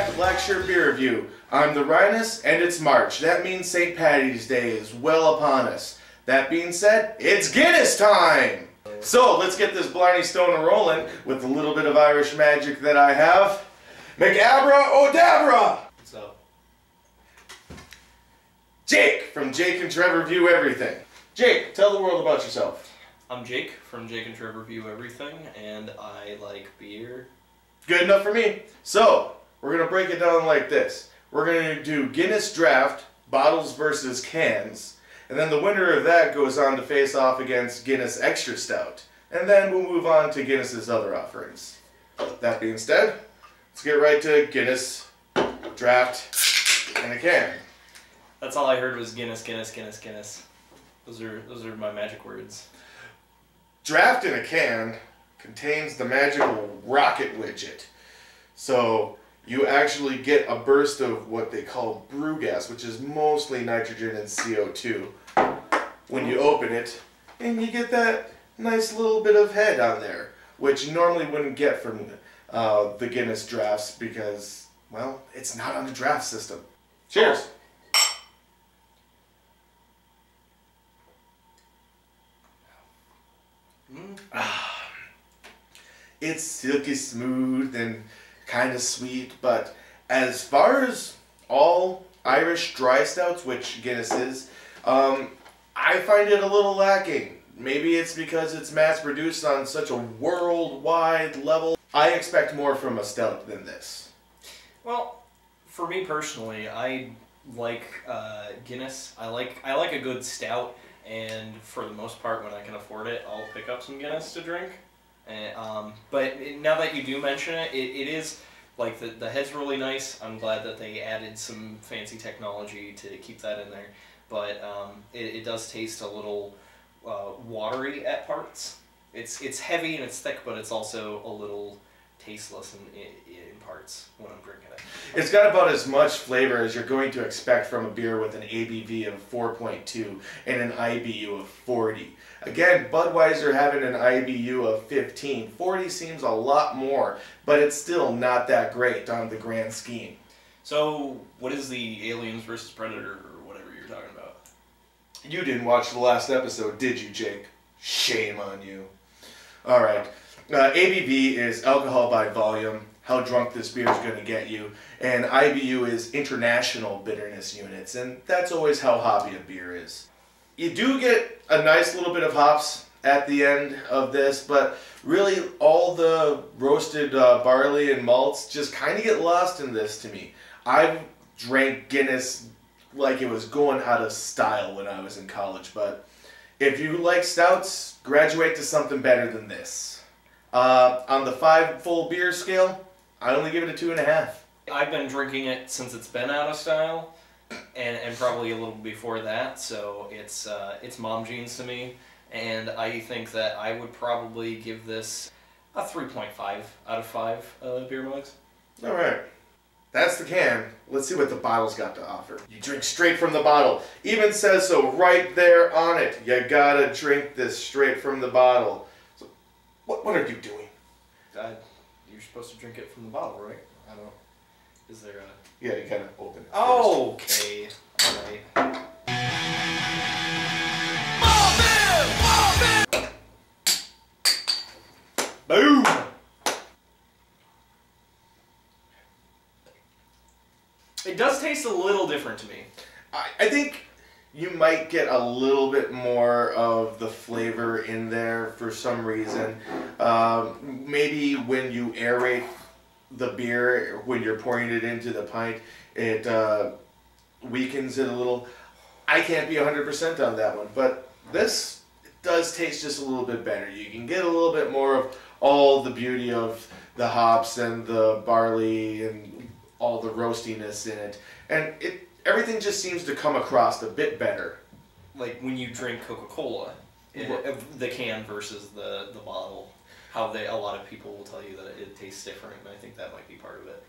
back to Black Shirt Beer Review. I'm the Reinaas, and it's March. That means St. Paddy's Day is well upon us. That being said, it's Guinness time! So, let's get this Blarney Stone rolling with the little bit of Irish magic that I have. McAbra O'Dabra! What's up? Jake from Jake and Trev Review Everything. Jake, tell the world about yourself. I'm Jake from Jake and Trev Review Everything, and I like beer. Good enough for me. So, we're going to break it down like this. We're going to do Guinness Draft, bottles versus cans, and then the winner of that goes on to face off against Guinness Extra Stout. And then we'll move on to Guinness's other offerings. That being said, let's get right to Guinness Draft in a can. That's all I heard was Guinness, Guinness, Guinness, Guinness. Those are my magic words. Draft in a can contains the magical rocket widget. So you actually get a burst of what they call brew gas, which is mostly nitrogen and CO2 when you open it, and you get that nice little bit of head on there, which you normally wouldn't get from the Guinness drafts because, well, it's not on the draft system. Cheers! It's silky smooth and kind of sweet, but as far as all Irish dry stouts, which Guinness is, I find it a little lacking. Maybe it's because it's mass produced on such a worldwide level. I expect more from a stout than this. Well, for me personally, I like Guinness. I like a good stout, and for the most part, when I can afford it, I'll pick up some Guinness to drink. But now that you do mention it, it is, like, the head's really nice. I'm glad that they added some fancy technology to keep that in there. But it does taste a little watery at parts. It's heavy and it's thick, but it's also a little tasteless in parts when I'm drinking it. It's got about as much flavor as you're going to expect from a beer with an ABV of 4.2 and an IBU of 40. Again, Budweiser having an IBU of 15. 40 seems a lot more, but it's still not that great on the grand scheme. So, what is the Aliens vs. Predator or whatever you're talking about? You didn't watch the last episode, did you, Jake? Shame on you. Alright. ABV is alcohol by volume, how drunk this beer is going to get you, and IBU is international bitterness units, and that's always how hoppy a beer is. You do get a nice little bit of hops at the end of this, but really all the roasted barley and malts just kind of get lost in this to me. I've drank Guinness like it was going out of style when I was in college, but if you like stouts, graduate to something better than this. On the 5 full beer scale, I only give it a 2.5. I've been drinking it since it's been out of style, and probably a little before that, so it's mom jeans to me, and I think that I would probably give this a 3.5 out of 5 beer mugs. Alright, that's the can. Let's see what the bottle's got to offer. You drink straight from the bottle. Even says so right there on it. You gotta drink this straight from the bottle. So, what are you doing? You're supposed to drink it from the bottle, right? I don't know. Is there a... Yeah, you kind of open it. Oh, okay. Alright. Boom! It does taste a little different to me. I think you might get a little bit more of the flavor in there for some reason. Maybe when you aerate the beer, when you're pouring it into the pint, it weakens it a little. I can't be 100% on that one, but this does taste just a little bit better. You can get a little bit more of all the beauty of the hops and the barley and all the roastiness in it, and everything just seems to come across a bit better. Like when you drink Coca-Cola, the can versus the bottle, how a lot of people will tell you that it tastes different, and I think that might be part of it.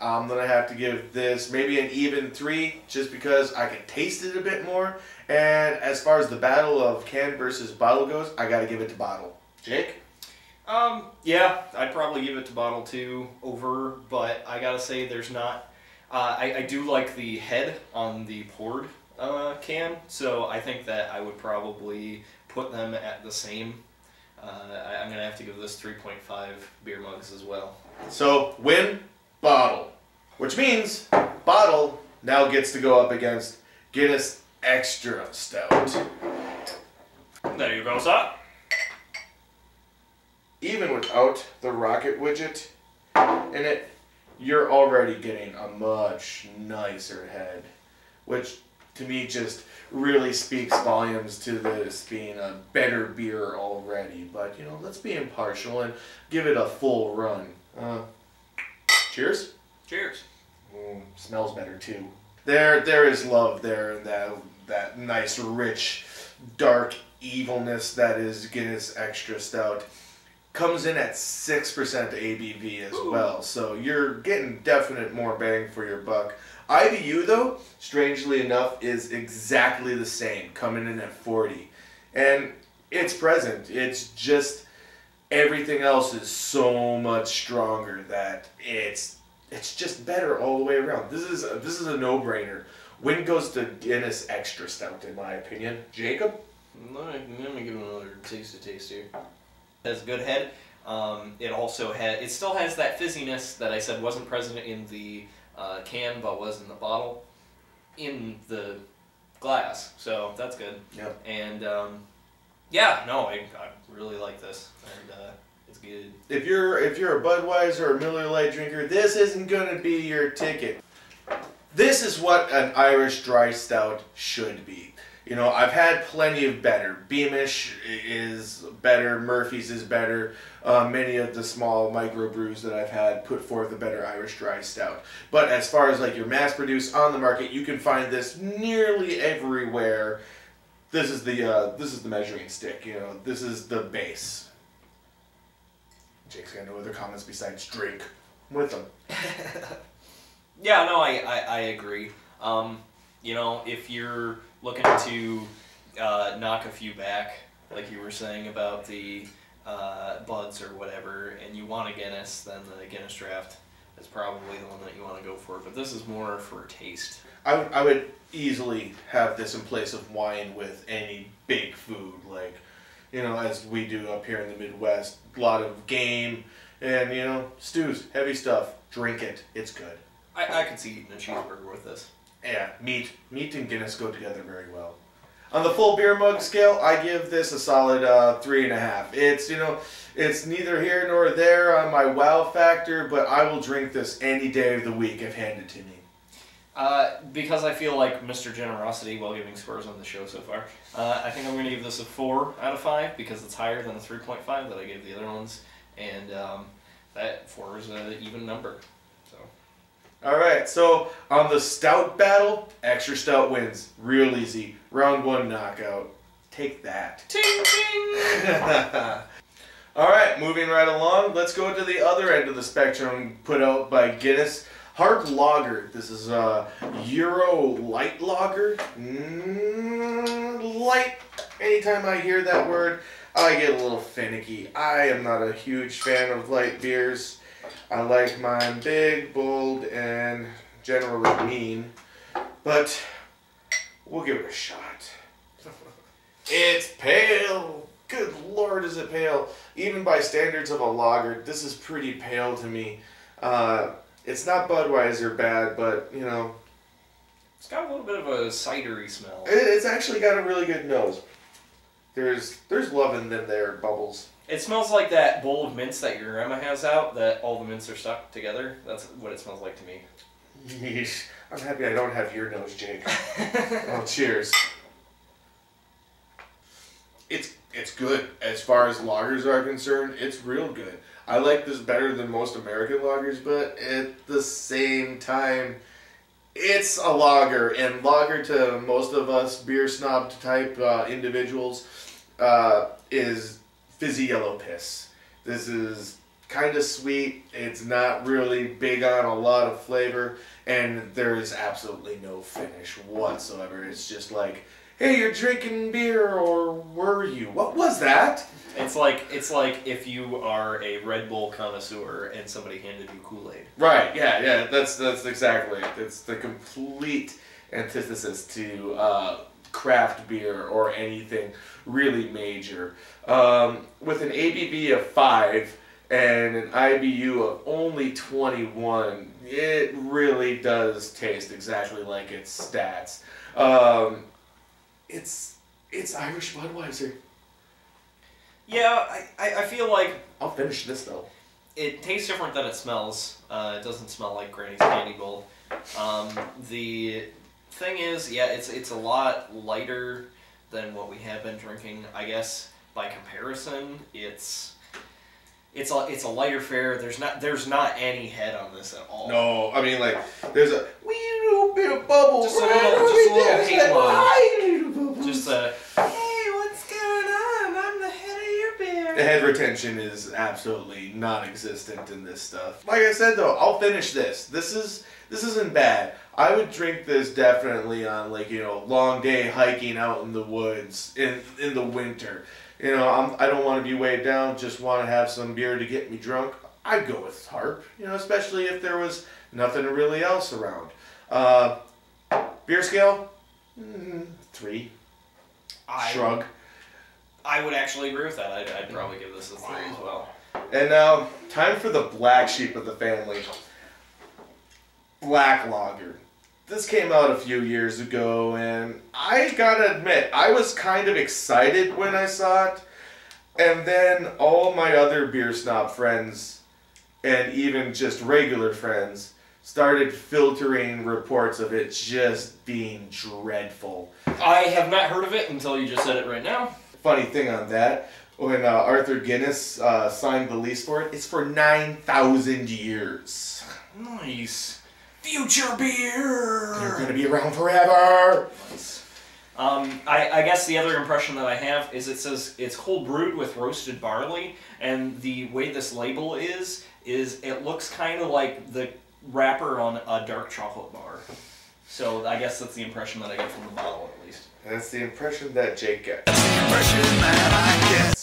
I'm going to have to give this maybe an even 3, just because I can taste it a bit more, and as far as the battle of can versus bottle goes, I got to give it to bottle. Jake? Yeah, I'd probably give it to bottle 2 over, but I gotta say there's not... I do like the head on the poured can, so I think that I would probably put them at the same. I'm going to have to give this 3.5 beer mugs as well. So, win, bottle. Which means bottle now gets to go up against Guinness Extra Stout. There you go, sir. Even without the rocket widget in it, you're already getting a much nicer head, which to me just really speaks volumes to this being a better beer already. But, you know, let's be impartial and give it a full run. Cheers? Cheers. Smells better too. There is love there in that nice, rich, dark evilness that is Guinness Extra Stout. Comes in at 6% ABV as well, so you're getting definite more bang for your buck. IBU, though, strangely enough, is exactly the same, coming in at 40. And it's present. It's just everything else is so much stronger that it's just better all the way around. This is a no-brainer. Win goes to Guinness Extra Stout, in my opinion. Jacob? Let me give it another taste here. It has a good head. It still has that fizziness that I said wasn't present in the can, but was in the bottle, in the glass. So that's good. Yep. And I really like this, and it's good. If you're a Budweiser or Miller Lite drinker, this isn't gonna be your ticket. This is what an Irish dry stout should be. You know, I've had plenty of better. Beamish is better. Murphy's is better. Many of the small microbrews that I've had put forth a better Irish dry stout. But as far as like your mass-produced on the market, you can find this nearly everywhere. This is the measuring stick. You know, this is the base. Jake's got no other comments besides drink with them. Yeah, no, I agree. You know, if you're looking to knock a few back, like you were saying about the buds or whatever, and you want a Guinness, then the Guinness Draft is probably the one that you want to go for. But this is more for taste. I would easily have this in place of wine with any big food, like, you know, as we do up here in the Midwest. A lot of game and, you know, stews, heavy stuff. Drink it. It's good. I could see eating a cheeseburger with this. Yeah, meat and Guinness go together very well. On the full beer mug scale, I give this a solid 3.5. It's, you know, it's neither here nor there on my wow factor, but I will drink this any day of the week if handed to me. Because I feel like Mr. Generosity while giving scores on the show so far, I think I'm going to give this a 4 out of 5 because it's higher than the 3.5 that I gave the other ones, and that 4 is an even number. So. Alright, so on the stout battle, Extra Stout wins. Real easy. Round 1 knockout. Take that. Ting, ting! Alright, moving right along, let's go to the other end of the spectrum put out by Guinness. Hard Lager. This is a Euro Light Lager. Light. Anytime I hear that word, I get a little finicky. I am not a huge fan of light beers. I like mine big, bold, and generally mean, but we'll give it a shot. It's pale. Good Lord, is it pale. Even by standards of a lager, this is pretty pale to me. It's not Budweiser bad, but, you know. It's got a little bit of a cidery smell. It's actually got a really good nose. There's love in them there, bubbles. It smells like that bowl of mints that your grandma has out, that all the mints are stuck together. That's what it smells like to me. Yeesh. I'm happy I don't have your nose, Jake. Oh, cheers. It's good. As far as lagers are concerned, it's real good. I like this better than most American lagers, but at the same time, it's a lager. And lager to most of us beer snob type individuals is fizzy yellow piss. This is kind of sweet. It's not really big on a lot of flavor, and there is absolutely no finish whatsoever. It's just like hey, you're drinking beer, or were you? What was that? It's like if you are a Red Bull connoisseur and somebody handed you Kool-Aid. Right, yeah, that's exactly it. It's the complete antithesis to craft beer or anything really major. With an ABV of 5 and an IBU of only 21, it really does taste exactly like its stats. It's Irish Budweiser. Yeah, I feel like I'll finish this though. it tastes different than it smells. It doesn't smell like Granny's candy bowl. The thing is, yeah, it's a lot lighter than what we have been drinking. I guess by comparison, it's a lighter fare. There's not any head on this at all. No, I mean like there's a wee little bit of bubble. Just a little halo. Just Hey, what's going on? I'm the head of your beer. the head retention is absolutely non-existent in this stuff. Like I said though, I'll finish this. This isn't bad. I would drink this definitely on like, you know, long day hiking out in the woods in the winter. You know, I don't want to be weighed down, just want to have some beer to get me drunk. I'd go with Harp, you know, especially if there was nothing really else around. Beer scale? 3. Shrug. I would actually agree with that. I'd probably give this a 3 as well. And now, time for the black sheep of the family. Black Lager. This came out a few years ago, and I gotta admit, I was kind of excited when I saw it. And then all my other beer snob friends, and even just regular friends, started filtering reports of it just being dreadful. I have not heard of it until you just said it right now. Funny thing on that, when Arthur Guinness signed the lease for it, it's for 9,000 years. Nice. Future beer! They're gonna be around forever! Nice. I guess the other impression that I have is it says it's cold brewed with roasted barley, and the way this label is it looks kind of like the wrapper on a dark chocolate bar. So I guess that's the impression that I get from the bottle, at least. That's the impression that Jake gets. That's the impression that I get.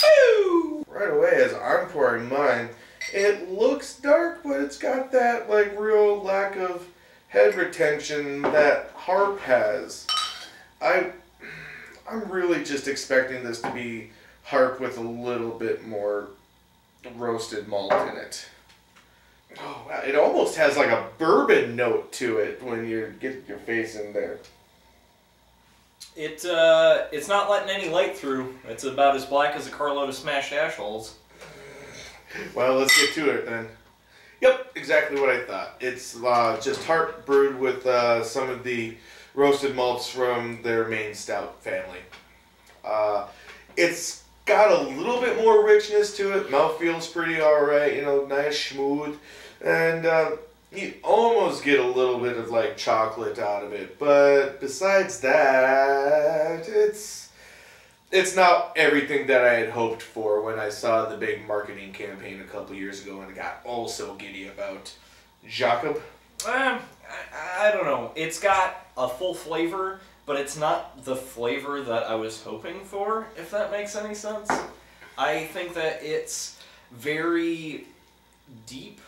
Woo! Right away, as I'm pouring mine, it looks dark, but it's got that like real lack of head retention that Harp has. I'm really just expecting this to be Harp with a little bit more roasted malt in it. Oh wow, it almost has like a bourbon note to it when you get your face in there. It's not letting any light through. It's about as black as a carload of smashed ash holes. Well, let's get to it then. Yep, exactly what I thought. It's just Harp brewed with some of the roasted malts from their main stout family. It's got a little bit more richness to it. Mouthfeel's pretty alright, you know, nice, smooth. And you almost get a little bit of like chocolate out of it. But besides that, it's not everything that I had hoped for when I saw the big marketing campaign a couple years ago and got all so giddy about. Jacob? I don't know. It's got a full flavor, but it's not the flavor that I was hoping for, if that makes any sense. I think that it's very deep.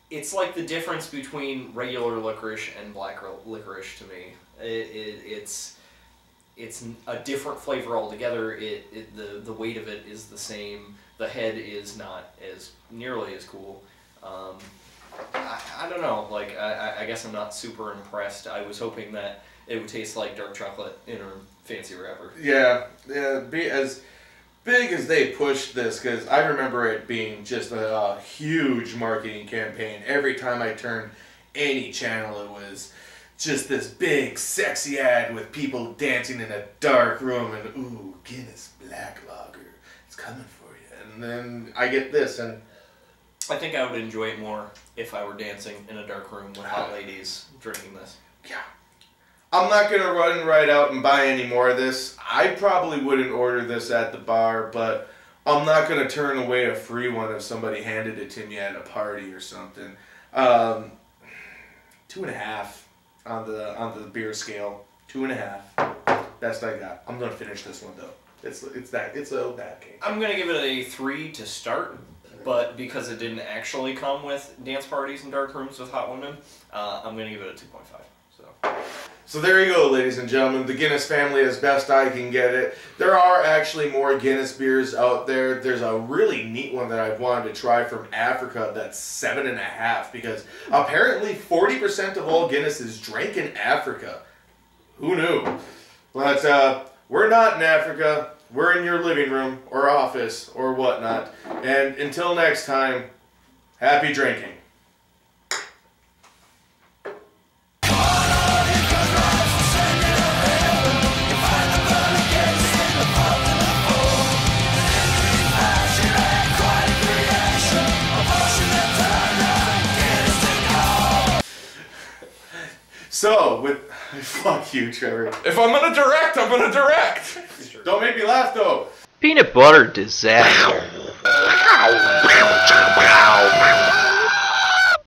It's like the difference between regular licorice and black licorice to me. It's a different flavor altogether. The weight of it is the same. The head is not as nearly as cool. I don't know. Like I guess I'm not super impressed. I was hoping that it would taste like dark chocolate in a fancy wrapper. Yeah. Be as big as they pushed this, because I remember it being just a huge marketing campaign. Every time I turned any channel, it was just this big, sexy ad with people dancing in a dark room and, ooh, Guinness Black Lager, it's coming for you. And then I get this, and I think I would enjoy it more if I were dancing in a dark room with hot ladies drinking this. Yeah. I'm not going to run right out and buy any more of this. I probably wouldn't order this at the bar, but I'm not going to turn away a free one if somebody handed it to me at a party or something. 2.5. on the beer scale. 2.5. Best I got. I'm gonna finish this one though. It's a bad game. I'm gonna give it a 3 to start, but because it didn't actually come with dance parties and dark rooms with hot women, I'm gonna give it a 2.5. So there you go, ladies and gentlemen. The Guinness family, as best I can get it. There are actually more Guinness beers out there. There's a really neat one that I've wanted to try from Africa that's 7.5, because apparently 40% of all Guinness is drank in Africa. Who knew? But we're not in Africa. We're in your living room or office or whatnot. And until next time, happy drinking. So, fuck you, Trevor. If I'm gonna direct, I'm gonna direct! Don't make me laugh, though. Peanut butter disaster.